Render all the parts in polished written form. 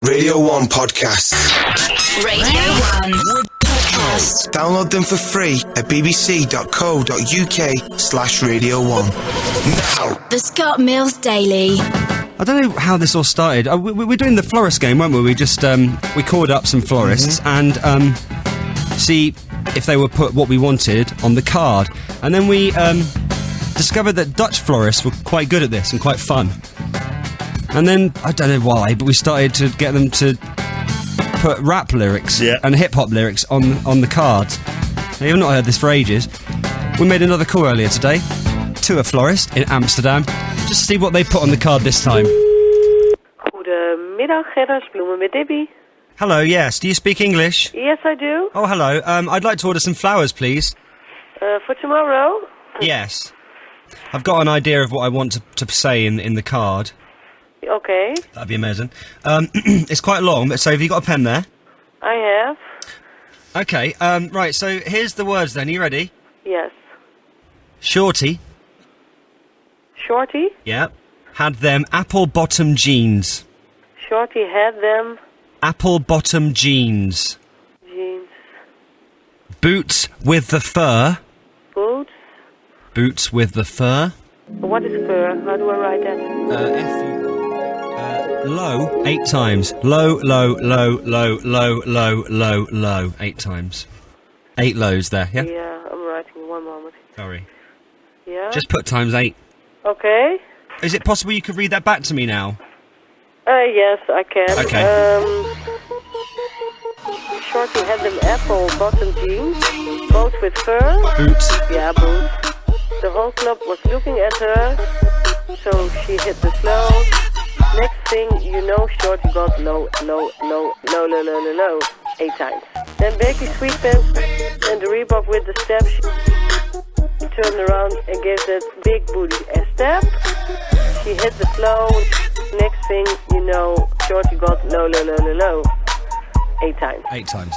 Radio 1 Podcasts. Radio 1 Podcast. Download them for free at bbc.co.uk/Radio 1. Now. The Scott Mills Daily. I don't know how this all started. We're doing the florist game, weren't we? We just we called up some florists and see if they would put what we wanted on the card. And then we discovered that Dutch florists were quite good at this and quite fun. And then, I don't know why, but we started to get them to put rap lyrics and hip-hop lyrics on the cards. Now, you've not heard this for ages. We made another call earlier today to a florist in Amsterdam, just to see what they put on the card this time. Goedemiddag, Gerdersbloemen met Debbie. Hello, yes. Do you speak English? Yes, I do. Oh, hello. I'd like to order some flowers, please. For tomorrow? Yes. I've got an idea of what I want to say in the card. Okay. That'd be amazing. It's quite long, but so have you got a pen there? I have. Okay, right, so here's the words then. Are you ready? Yes. Shorty. Shorty? Yep. Had them apple-bottom jeans. Shorty had them... Apple-bottom jeans. Jeans. Boots with the fur. Boots? Boots with the fur. What is fur? How do I write that? Low, 8 times. Low, low, low, low, low, low, low, low. 8 times. 8 lows there, yeah? Yeah, I'm writing. One moment. Sorry. Yeah? Just put times 8. Okay. Is it possible you could read that back to me now? Yes, I can. Okay. Shorty had them apple-bottom jeans. Both with fur. Boots. Yeah, boots. The whole club was looking at her, so she hit the flow. Next thing you know, Shorty got low, low, low, low, low, low, low, low, 8 times. Then Becky Sweetpants and the Reebok with the step. She turned around and gave that big booty a step. She hit the flow. Next thing you know, Shorty got low, low, low, low, low, 8 times. 8 times.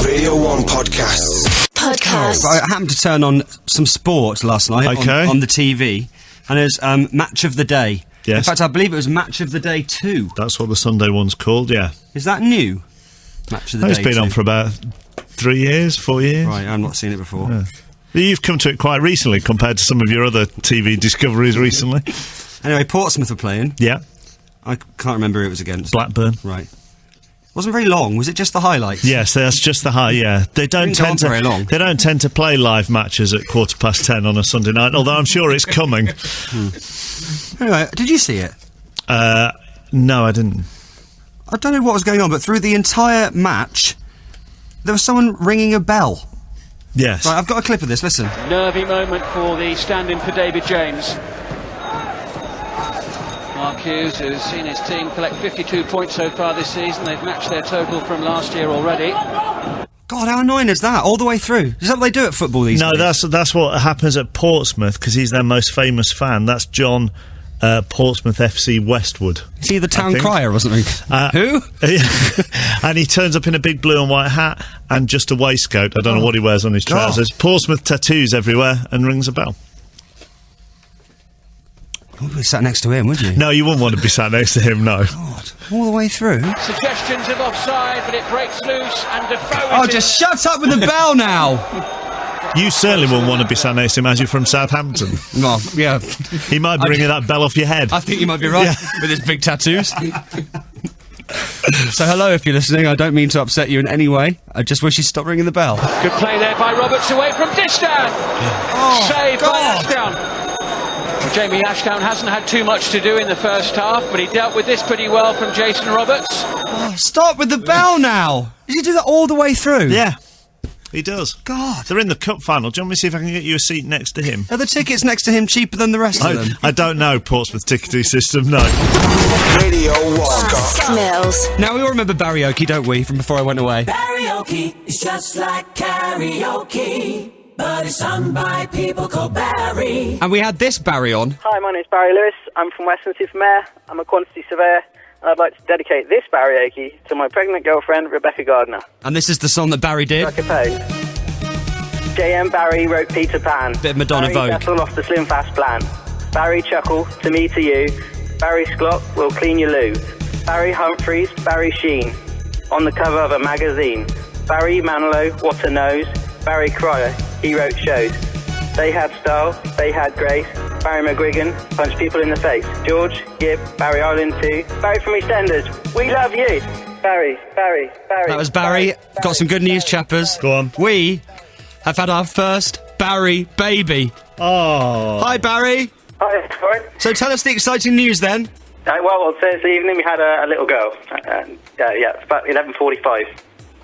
Radio 1 Podcasts. Podcast. I happened to turn on some sport last night on the TV, and there's Match of the Day. Yes. In fact, I believe it was Match of the Day 2. That's what the Sunday one's called, yeah. Is that new? Match of the Day 2. It's been on for about 3 years, 4 years. Right, I've not seen it before. Yeah. You've come to it quite recently compared to some of your other TV discoveries recently. Anyway, Portsmouth were playing. Yeah. I can't remember who it was against. Blackburn. Right. Wasn't very long. Was it just the highlights? Yes, that's just the high. Yeah, they don't tend to. Very long. They don't tend to play live matches at 10:15 on a Sunday night. Although I'm sure it's coming. Anyway, did you see it? No, I didn't. I don't know what was going on, but through the entire match, there was someone ringing a bell. Yes. Right, I've got a clip of this. Listen. Nervy moment for the stand-in for David James. Mark Hughes, who's seen his team collect 52 points so far this season. They've matched their total from last year already. God, how annoying is that? All the way through. Is that what they do at football these days? No, that's what happens at Portsmouth, because he's their most famous fan. That's John Portsmouth FC Westwood. Is he the town crier or something? Who? And he turns up in a big blue and white hat and just a waistcoat. I don't know what he wears on his trousers. Portsmouth tattoos everywhere and rings a bell. You wouldn't be sat next to him, would you? No, you wouldn't want to be sat next to him, no. God, all the way through. Suggestions of offside, but it breaks loose and Defoe... Oh, just shut up with the bell now! You certainly wouldn't want to be sat next to him as you're from Southampton. Well, yeah. He might be ringing that bell off your head. I think you might be right, with his big tattoos. So hello if you're listening, I don't mean to upset you in any way. I just wish you'd stop ringing the bell. Good play there by Roberts away from Distan. Saved by Ashdown. Well, Jamie Ashdown hasn't had too much to do in the first half, but he dealt with this pretty well from Jason Roberts. Oh, stop with the bell now! Did you do that all the way through? Yeah, he does. God. They're in the cup final. Do you want me to see if I can get you a seat next to him? Are the tickets next to him cheaper than the rest of them? I don't know Portsmouth ticketing system, no. Radio 1. Scott Mills. Now, we all remember karaoke, don't we, from before I went away? Karaoke is just like karaoke, but it's sung by people called Barry. And we had this Barry on. Hi, my name's Barry Lewis. I'm from Western-super-Mare. I'm a quantity surveyor, and I'd like to dedicate this karaoke to my pregnant girlfriend, Rebecca Gardner. And this is the song that Barry did. Like a pose. J.M. Barry wrote Peter Pan. Bit of Madonna Barry Vogue. settled off the slim fast plan. Barry chuckle to me to you. Barry Scott will clean your loo. Barry Humphries, Barry Sheen. On the cover of a magazine. Barry Manilow, what a nose. Barry Cryer, he wrote shows. They had style, they had grace. Barry McGuigan, punched people in the face. George, Gibb, Barry Island 2. Barry from EastEnders, we love you. Barry. That was Barry. Got some good news, chappers. Go on. We have had our first Barry baby. Oh. Hi, Barry. Hi, Warren. So tell us the exciting news then. Well, Thursday evening we had a little girl. It's about 11:45.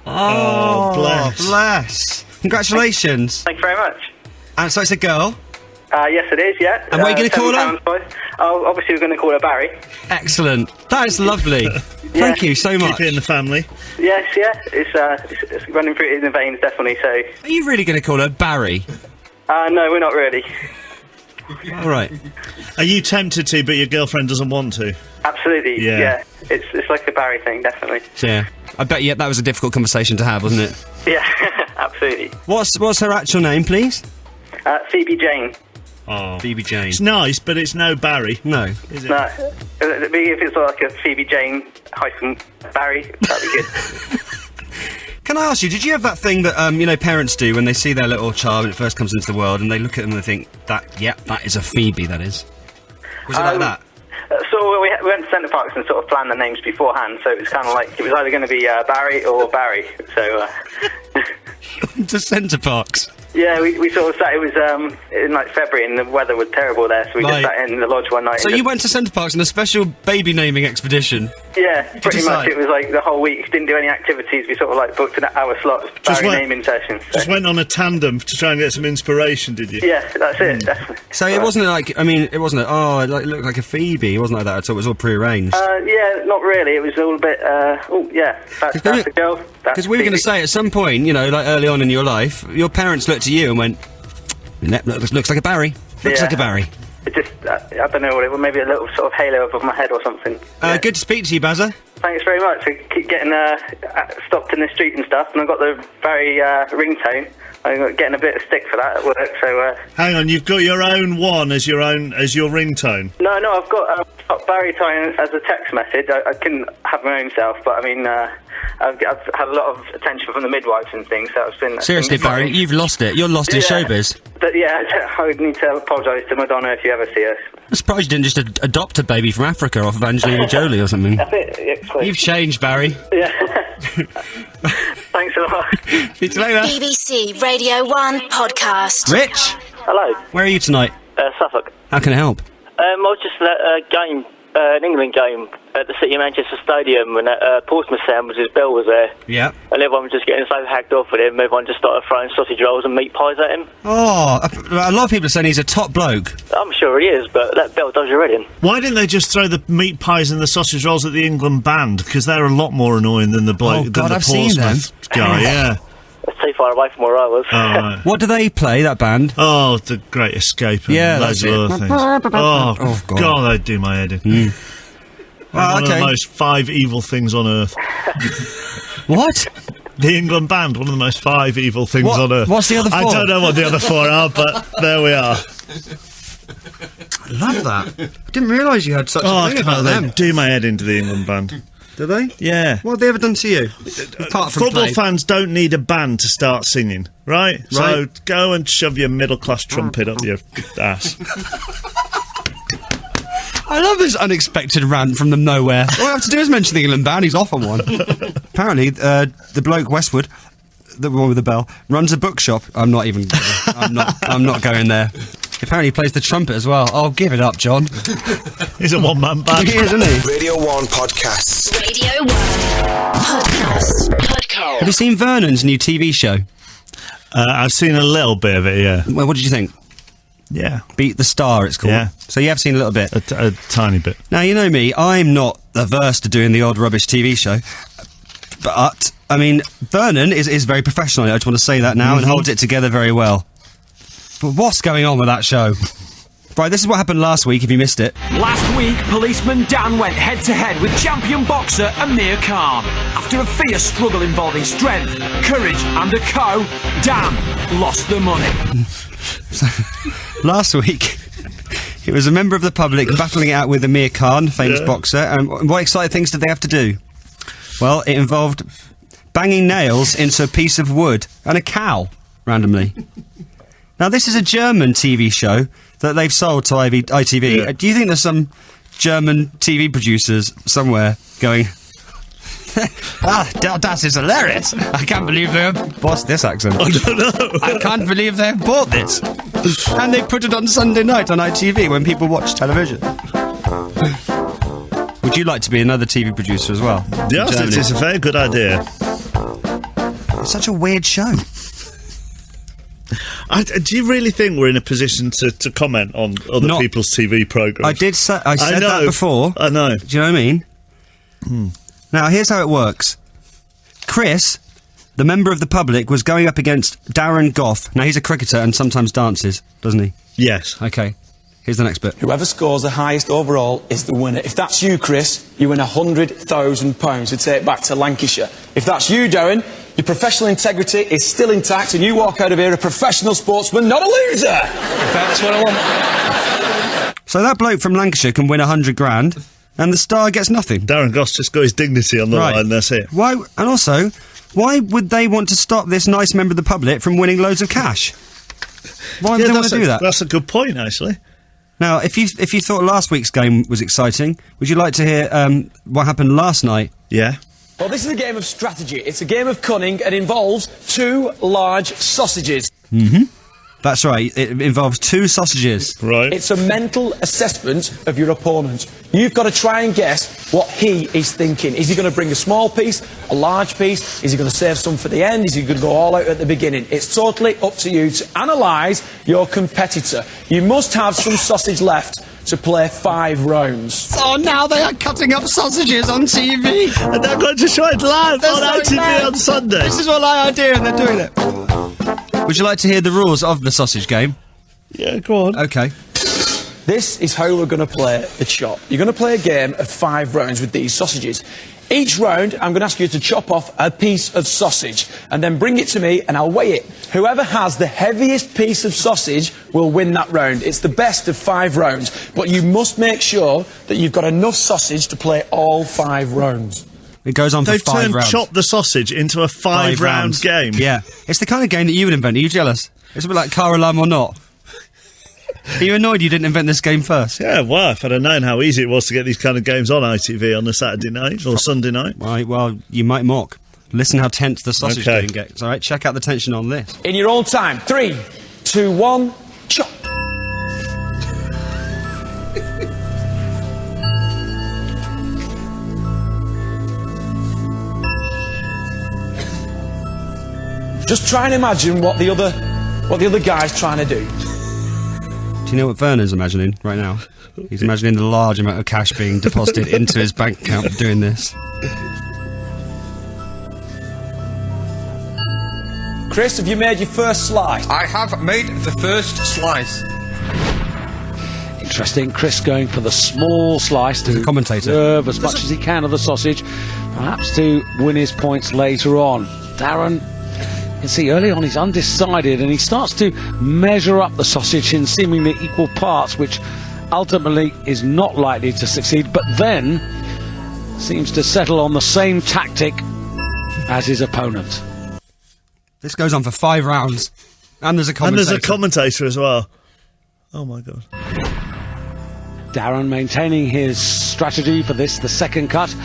Oh, bless. Congratulations. Thank you very much. And so it's a girl. Yes, it is, yeah. And what are you going to call her? Oh, obviously we're going to call her Barry. Excellent. That is lovely. Thank you so much. Keep it in the family. Yes, yeah. It's running through in the veins, definitely, so... Are you really going to call her Barry? No, we're not really. All right. Are you tempted to, but your girlfriend doesn't want to? Absolutely, Yeah. yeah. It's like the Barry thing, definitely. Yeah. I bet that was a difficult conversation to have, wasn't it? Yeah, absolutely. What's her actual name, please? Phoebe Jane. Oh. Phoebe Jane. It's nice, but it's no Barry. No. Is it? No. If it's like a Phoebe Jane hyphen Barry, that'd be good. Can I ask you, did you have that thing that, parents do when they see their little child when it first comes into the world and they look at them and they think, that is a Phoebe, that is? Was it like that? So we went to Centre Parks and sort of planned the names beforehand, so it was kind of like, it was either going to be Barry or Barry, so... To Centre Parks? Yeah, we sort of sat, it was in like February and the weather was terrible there, so we just sat in the lodge one night. So you went to Centre Parks on a special baby naming expedition? Yeah, pretty much. It was like the whole week, didn't do any activities, we sort of like booked an hour slot, Barry naming session. So. Just went on a tandem to try and get some inspiration, did you? Yeah, that's it, definitely. So it wasn't like, it wasn't it looked like a Phoebe, it wasn't like that at all, it was all prearranged? Yeah, not really, it was all a bit, that's the girl. Because we were going to say, at some point, like early on in your life, your parents looked at you and went, looks like a Barry. Looks like a Barry. It just, I don't know what it was, maybe a little sort of halo above my head or something. Yeah. Good to speak to you, Bazza. Thanks very much. I keep getting stopped in the street and stuff, and I've got the Barry ringtone. I'm getting a bit of stick for that at work, so... Hang on, you've got your own one as your ringtone? No, I've got Barry time as a text message. I couldn't have my own self, but I mean, I've had a lot of attention from the midwives and things, so it's been... Seriously, Barry, you've lost it. You're lost in showbiz. But yeah, I would need to apologise to Madonna if you ever see her. I'm surprised you didn't just adopt a baby from Africa off of Angelina Jolie or something. That's it. You've changed, Barry. Yeah. Thanks a lot. See you later. BBC Radio 1 podcast. Rich! Hello. Where are you tonight? Suffolk. How can I help? I was just at a game, an England game, at the City of Manchester Stadium, and Portsmouth Sandwich's bell was there. Yeah. And everyone was just getting so hacked off with him, everyone just started throwing sausage rolls and meat pies at him. Oh, a lot of people are saying he's a top bloke. I'm sure he is, but that bell does your head in. Why didn't they just throw the meat pies and the sausage rolls at the England band? Because they're a lot more annoying than the bloke, God, than the I've seen them. Portsmouth guy, yeah. That's too far away from where I was. Oh, right. What do they play, that band? Oh, The Great Escape and Yeah, loads that's of it. other things. Oh, God, they'd do my head in. One of the most 5 evil things on earth. What? The England band, one of the most 5 evil things on earth. What's the other 4? I don't know what the other 4 are, but there we are. I love that. I didn't realise you had such a thing about them. Do my head into the England band. Do they? Yeah. What have they ever done to you? Apart from Football play? fans don't need a band to start singing, right? So go and shove your middle-class trumpet up your ass. I love this unexpected rant from the nowhere. All I have to do is mention the England band, he's off on one. Apparently, the bloke Westwood, the one with the bell, runs a bookshop. I'm not going there. Apparently he plays the trumpet as well. Oh, give it up, John. He's a one-man band. He is, isn't he? Radio 1 podcasts. Radio 1 podcast. Have you seen Vernon's new TV show? I've seen a little bit of it, yeah. Well, what did you think? Yeah. Beat the Star, it's called. Yeah. So you have seen a little bit? A tiny bit. Now, you know me, I'm not averse to doing the odd rubbish TV show. But, I mean, Vernon is very professional. I just want to say that now and holds it together very well. But what's going on with that show? Right, this is what happened last week, if you missed it. Last week, policeman Dan went head-to-head with champion boxer Amir Khan. After a fierce struggle involving strength, courage and a co, Dan lost the money. Last week, It was a member of the public battling it out with Amir Khan, famous boxer. And what exciting things did they have to do? Well, it involved banging nails into a piece of wood and a cow, randomly. Now, this is a German TV show that they've sold to ITV. Yeah. Do you think there's some German TV producers somewhere going... that is hilarious. I can't believe they've... What's this accent? I don't know. I can't believe they've bought this. And they put it on Sunday night on ITV when people watch television. Would you like to be another TV producer as well? Yes, it is a very good idea. It's such a weird show. Do you really think we're in a position to comment on other people's TV programmes? I said that before. I know. Do you know what I mean? Now, here's how it works. Chris, the member of the public, was going up against Darren Gough. Now, he's a cricketer and sometimes dances, doesn't he? Yes. OK. Here's the next bit. Whoever scores the highest overall is the winner. If that's you, Chris, you win £100,000 to take back to Lancashire. If that's you, Darren, your professional integrity is still intact and you walk out of here a professional sportsman, not a loser. That's what I want. So that bloke from Lancashire can win 100 grand and the star gets nothing. Darren Goss just got his dignity on the line, that's it. Why? And also, why would they want to stop this nice member of the public from winning loads of cash? Why would they want to do that? That's a good point, actually. Now, if you thought last week's game was exciting, would you like to hear what happened last night? Yeah. Well, this is a game of strategy. It's a game of cunning and involves 2 large sausages. Mm-hmm. That's right. It involves 2 sausages. Right. It's a mental assessment of your opponent. You've got to try and guess what he is thinking. Is he going to bring a small piece, a large piece? Is he going to save some for the end? Is he going to go all out at the beginning? It's totally up to you to analyse your competitor. You must have some sausage left to play 5 rounds. Oh, now they are cutting up sausages on TV. And they're going to show it live on ITV on Sunday. This is what I idea and they're doing it. Would you like to hear the rules of the sausage game? Yeah, go on. OK. This is how we're going to play the chop. You're going to play a game of 5 rounds with these sausages. Each round, I'm going to ask you to chop off a piece of sausage and then bring it to me and I'll weigh it. Whoever has the heaviest piece of sausage will win that round. It's the best of 5 rounds, but you must make sure that you've got enough sausage to play all 5 rounds. It goes on for 5 rounds. Chop the sausage into a 5-round game. Yeah. It's the kind of game that you would invent. Are you jealous? It's a bit like car alarm or not. Are you annoyed you didn't invent this game first? Yeah, well, if I'd have known how easy it was to get these kind of games on ITV on a Saturday night or Sunday night. Right, well, you might mock. Listen how tense the sausage game gets. All right, check out the tension on this. In your own time. 3, 2, 1, chop. Just try and imagine what the other guy's trying to do. Do you know what Vernon's imagining right now? He's imagining the large amount of cash being deposited into his bank account for doing this. Chris, have you made your first slice? I have made the first slice. Interesting. Chris going for the small slice to preserve as much as he can of the sausage, perhaps to win his points later on. Darren, you can see early on he's undecided and he starts to measure up the sausage in seemingly equal parts, which ultimately is not likely to succeed, but then seems to settle on the same tactic as his opponent. This goes on for 5 rounds. And there's a commentator. And there's a commentator as well. Oh my God. Darren maintaining his strategy for this, the second cut,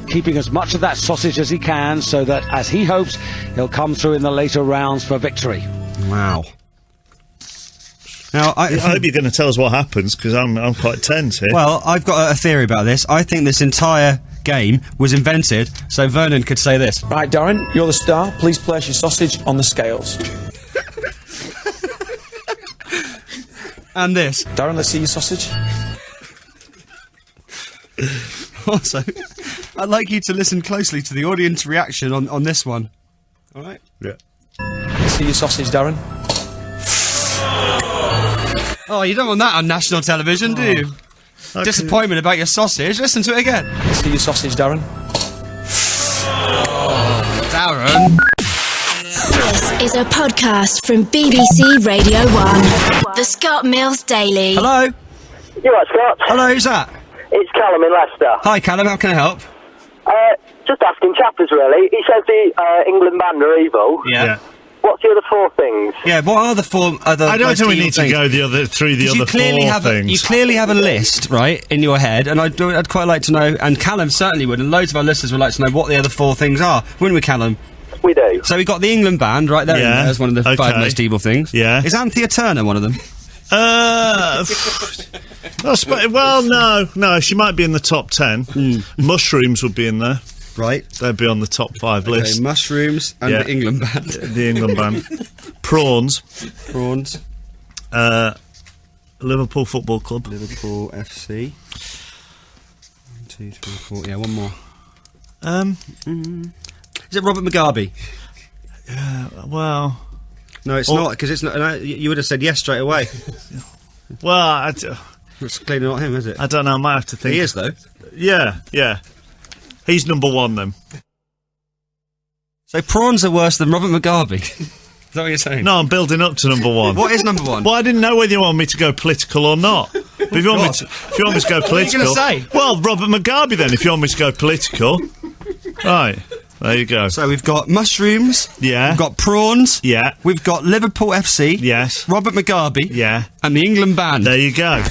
keeping as much of that sausage as he can so that, as he hopes, he'll come through in the later rounds for victory. Wow. Now, I hope you're going to tell us what happens, because I'm quite tense here. Well, I've got a theory about this. I think this entire game was invented so Vernon could say this. Right, Darren, you're the star. Please place your sausage on the scales. And this. Darren, let's see your sausage. Also, I'd like you to listen closely to the audience reaction on this one. All right? Yeah. Let's see your sausage, Darren. Oh, you don't want that on national television, do you? Okay. Disappointment about your sausage. Listen to it again. Let's see your sausage, Darren. Oh, Darren. This is a podcast from BBC Radio 1. The Scott Mills Daily. Hello? You right, Scott? Hello, who's that? It's Callum in Leicester. Hi, Callum, how can I help? Just asking Chappers, really. He says the England band are evil. Yeah. What's the other 4 things? Yeah, what are the 4 other I don't most think we evil need things? to go through the other you clearly 4 have things. You clearly have a list, right, in your head, and I'd quite like to know, and Callum certainly would, and loads of our listeners would like to know what the other 4 things are, wouldn't we, Callum? We do. So we got the England band right there. Yeah. As one of the 5 Okay. most evil things. Yeah. Is Anthea Turner one of them? Well, no, she might be in the top 10. Mushrooms would be in there. Right. They'd be on the top 5 list. Mushrooms and the England band. The England band. Prawns. Liverpool Football Club. Liverpool FC. 1, 2, 3, 4. Yeah, one more. Is it Robert Mugabe? Well... No, it's not, because it's not... No, you would have said yes straight away. Well, it's clearly not him, is it? I don't know, I might have to think... He is, though. Yeah. He's number 1, then. So prawns are worse than Robert Mugabe? Is that what you're saying? No, I'm building up to number 1. What is number 1? Well, I didn't know whether you want me to go political or not. But if you want me to go political... What are you going to say? Well, Robert Mugabe, then, if you want me to go political. Right. There you go. So we've got mushrooms. Yeah. We've got prawns. Yeah. We've got Liverpool FC. Yes. Robert Mugabe. Yeah. And the England band. There you go.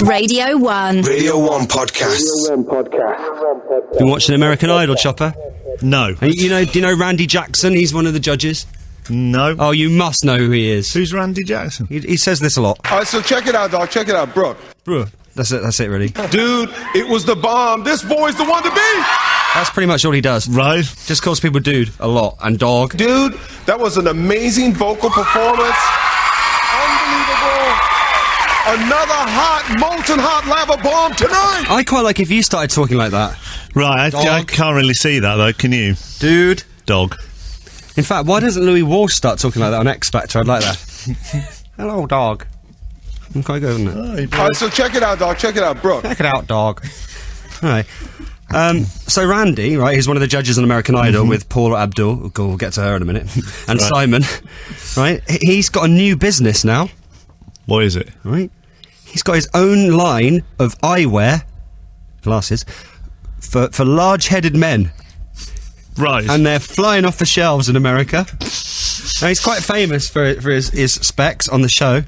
Radio 1. Radio 1 podcast. Been watching American Idol, Chopper? No. And do you know Randy Jackson? He's one of the judges. No. Oh, you must know who he is. Who's Randy Jackson? He says this a lot. All right, so check it out, dog. Check it out, Brooke. That's it, really. Dude, it was the bomb. This boy's the one to beat. That's pretty much all he does. Right. Just calls people dude a lot, and dog. Dude, that was an amazing vocal performance. Unbelievable. Another hot, molten hot lava bomb tonight. I quite like if you started talking like that. Right, I can't really see that, though, can you? Dude. Dog. In fact, why doesn't Louis Walsh start talking like that on X Factor? I'd like that. Hello, dog. I'm quite good, isn't it? All right, so check it out, dog. Check it out, Brooke. Check it out, dog. All right. So Randy, right, he's one of the judges on American Idol with Paula Abdul. We'll get to her in a minute. And Right. Simon, right? He's got a new business now. What is it? Right? He's got his own line of eyewear, glasses, for large-headed men. Right. And they're flying off the shelves in America. Now, he's quite famous for his specs on the show.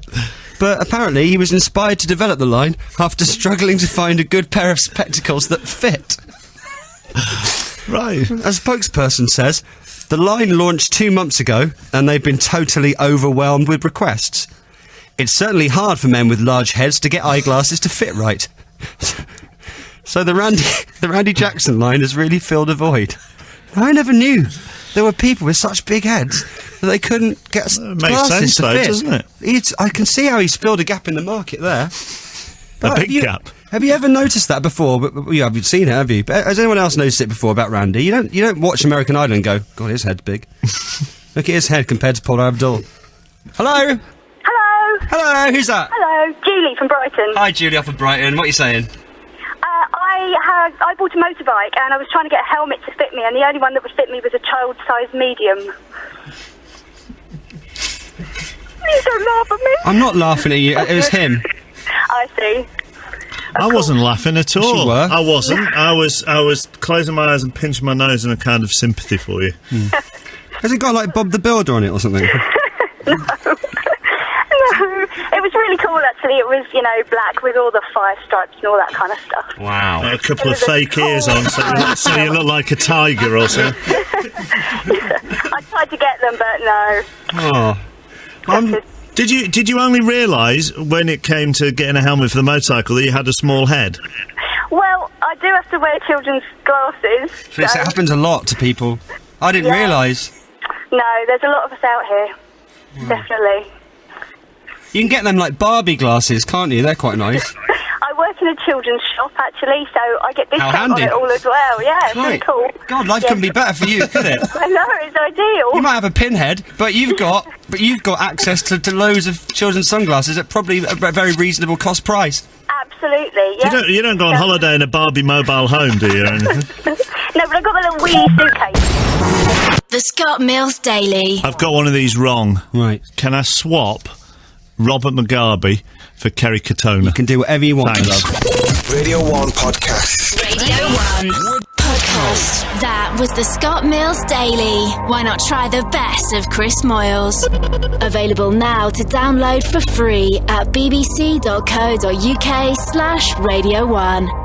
But apparently he was inspired to develop the line after struggling to find a good pair of spectacles that fit. Right. A spokesperson says, the line launched 2 months ago and they've been totally overwhelmed with requests. It's certainly hard for men with large heads to get eyeglasses to fit right. So the Randy Jackson line has really filled a void. I never knew there were people with such big heads that they couldn't get makes glasses sense, to though, fit. doesn't it? I can see how he's filled a gap in the market there. A big gap. Have you ever noticed that before? But you haven't seen it, have you? But has anyone else noticed it before about Randy? You don't watch American Idol and go, God, his head's big. Look at his head compared to Paula Abdul. Hello. Hello. Who's that? Hello, Julie from Brighton. Hi, Julie off of Brighton. What are you saying? I bought a motorbike and I was trying to get a helmet to fit me, and the only one that would fit me was a child-sized medium. Please don't laugh at me. I'm not laughing at you. It was him. I see. I wasn't laughing at all. You were. I wasn't. I was closing my eyes and pinching my nose in a kind of sympathy for you. Has it got like Bob the Builder on it or something? No, it was really cool actually. It was, black with all the fire stripes and all that kind of stuff. Wow. A couple of fake ears on, so you look like a tiger or something. I tried to get them, but no. Oh. Did you only realise when it came to getting a helmet for the motorcycle that you had a small head? Well, I do have to wear children's glasses. It happens a lot to people. I didn't realise. No, there's a lot of us out here. Definitely. You can get them like Barbie glasses, can't you? They're quite nice. I work in a children's shop actually, so I get discount on handy. it all as well. Yeah, it's really cool. God, life couldn't be better for you, could it? I know, it's ideal. You might have a pinhead, but you've got access to loads of children's sunglasses at probably a very reasonable cost price. Absolutely, yeah. You don't go on holiday in a Barbie mobile home, do you? No, but I've got my little wee suitcase. The Scott Mills Daily. I've got one of these wrong. Right. Can I swap Robert Mugabe for Kerry Katona. You can do whatever you want. Thanks. Radio 1 Podcast. Radio 1 Podcast. That was the Scott Mills Daily. Why not try the best of Chris Moyles? Available now to download for free at bbc.co.uk/Radio 1.